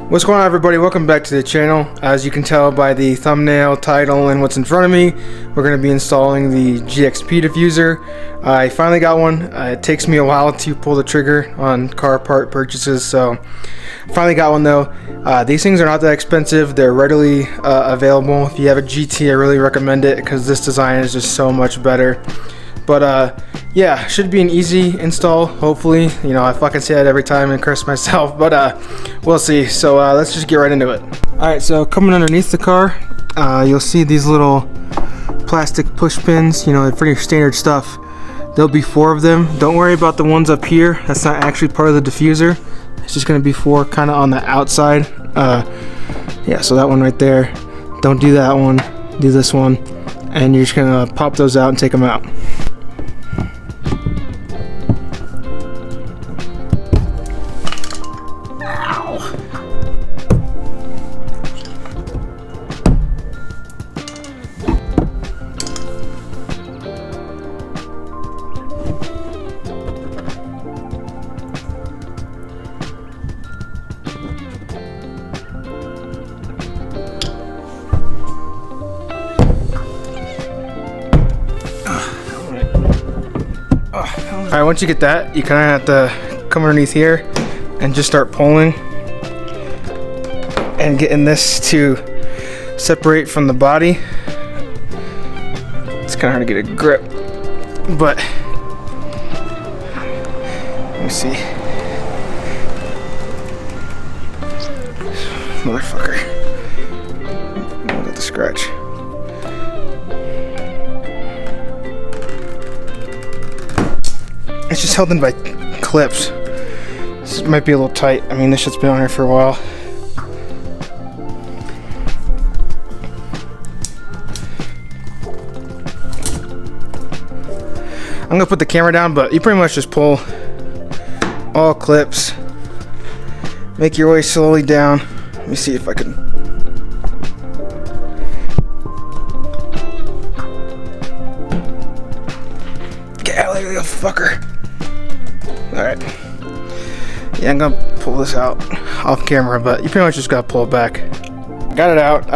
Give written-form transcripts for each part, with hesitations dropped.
What's going on, everybody? Welcome back to the channel. As you can tell by the thumbnail, title, and what's in front of me, we're going to be installing the GXP diffuser. I finally got one. It takes me a while to pull the trigger on car part purchases, so finally got one though. These things are not that expensive. They're readily available. If you have a GT, I really recommend it because this design is just so much better. But yeah, should be an easy install, hopefully. You know, I fucking say that every time and curse myself, but we'll see. So let's just get right into it. Alright, so coming underneath the car, you'll see these little plastic push pins. You know, they're pretty standard stuff. There'll be 4 of them. Don't worry about the ones up here. That's not actually part of the diffuser. It's just going to be 4 kind of on the outside. Yeah, so that one right there. Don't do that one. Do this one. And you're just going to pop those out and take them out. Alright, once you get that, you kind of have to come underneath here and just start pulling and getting this to separate from the body. It's kind of hard to get a grip, but let me see. Motherfucker. Look at the scratch. It's just held in by clips. This might be a little tight. I mean, this shit's been on here for a while. I'm gonna put the camera down, but you pretty much just pull all clips. Make your way slowly down. Let me see if I can. Get out of there, little fucker. Alright. Yeah, I'm gonna pull this out off camera, but you pretty much just gotta pull it back. Got it out.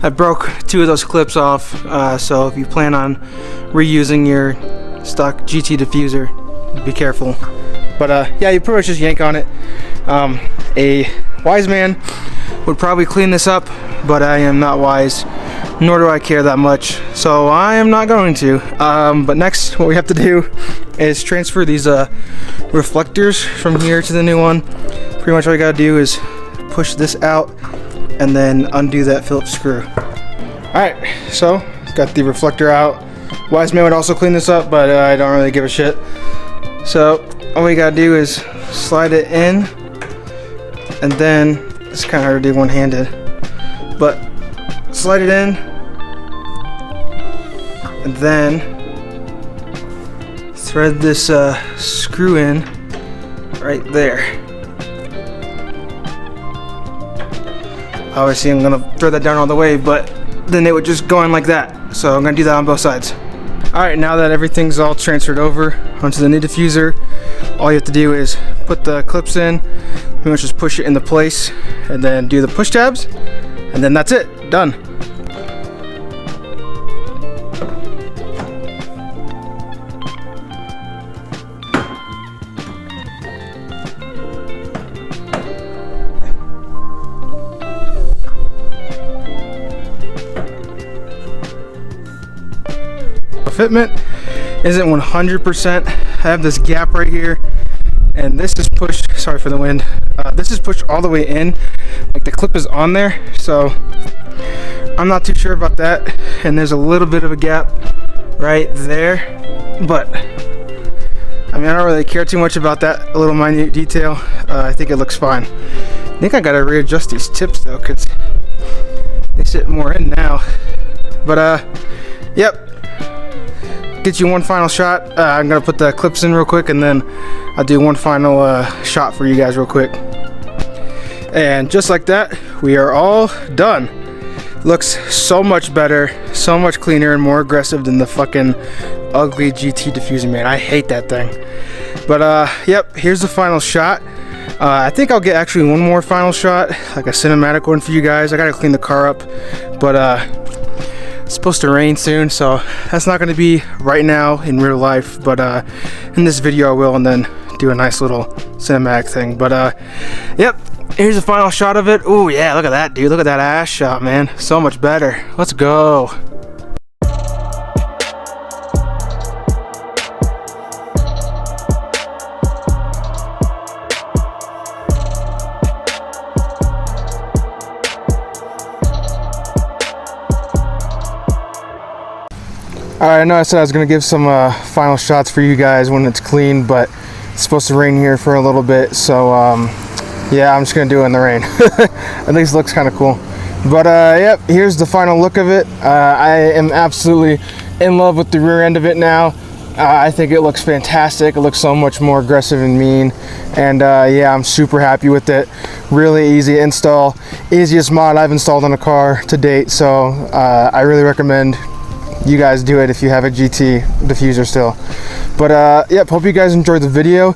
I broke 2 of those clips off, so if you plan on reusing your stock GT diffuser, be careful. But yeah, you pretty much just yank on it. A wise man would probably clean this up, but I am not wise, nor do I care that much, so I am not going to. But next, what we have to do is transfer these reflectors from here to the new one. Pretty much all you gotta do is push this out and then undo that Phillips screw. Alright, so got the reflector out. Wise man would also clean this up, but I don't really give a shit. So all we gotta do is slide it in, and then it's kind of hard to do one-handed, but slide it in, and then thread this screw in right there. Obviously I'm gonna thread that down all the way, but then it would just go in like that. So I'm gonna do that on both sides. Alright, now that everything's all transferred over onto the new diffuser, all you have to do is put the clips in, pretty much just push it into place, and then do the push tabs, and then that's it, done. Fitment isn't 100%. I have this gap right here, and this is pushed, sorry for the wind, this is pushed all the way in, like the clip is on there, so I'm not too sure about that. And there's a little bit of a gap right there, but I mean, I don't really care too much about that little minute detail. I think it looks fine. I think I gotta readjust these tips though, because they sit more in now. But yep, get you one final shot. I'm gonna put the clips in real quick, and then I'll do one final shot for you guys real quick. And just like that, we are all done. Looks so much better, so much cleaner and more aggressive than the fucking ugly GT diffuser, man. I hate that thing. But yep, here's the final shot. I think I'll get actually one more final shot, like a cinematic one for you guys. I gotta clean the car up, but it's supposed to rain soon, so that's not gonna be right now in real life, but in this video I will, and then do a nice little cinematic thing. But yep, here's the final shot of it. Oh yeah, look at that, dude. Look at that ass shot, man. So much better. Let's go. Alright, I know I said I was going to give some final shots for you guys when it's clean, but it's supposed to rain here for a little bit, so yeah, I'm just going to do it in the rain. At least it looks kind of cool. But yep, here's the final look of it. I am absolutely in love with the rear end of it now. I think it looks fantastic. It looks so much more aggressive and mean, and yeah, I'm super happy with it. Really easy to install, easiest mod I've installed on a car to date, so I really recommend you guys do it if you have a GT diffuser still. But yep, hope you guys enjoyed the video.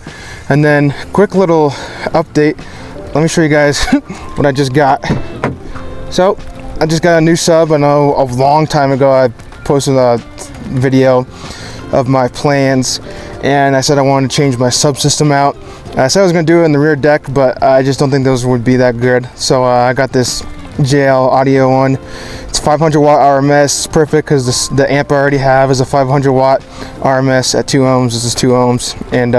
And then quick little update, let me show you guys what I just got. So I just got a new sub. I know a long time ago I posted a video of my plans, and I said I wanted to change my subsystem out. I said I was going to do it in the rear deck, but I just don't think those would be that good. So I got this JL audio one. It's 500 watt RMS. It's perfect because the amp I already have is a 500 watt RMS at 2 ohms. This is 2 ohms, and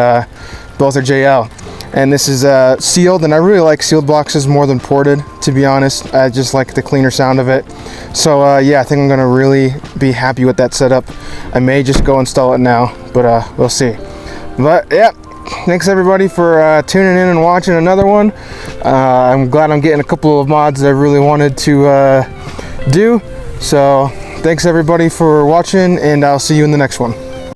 both are JL. And this is sealed, and I really like sealed boxes more than ported, to be honest. I just like the cleaner sound of it. So yeah, I think I'm gonna really be happy with that setup. I may just go install it now, but we'll see. But yeah, thanks everybody for tuning in and watching another one. I'm glad I'm getting a couple of mods that I really wanted to do. So thanks everybody for watching, and I'll see you in the next one.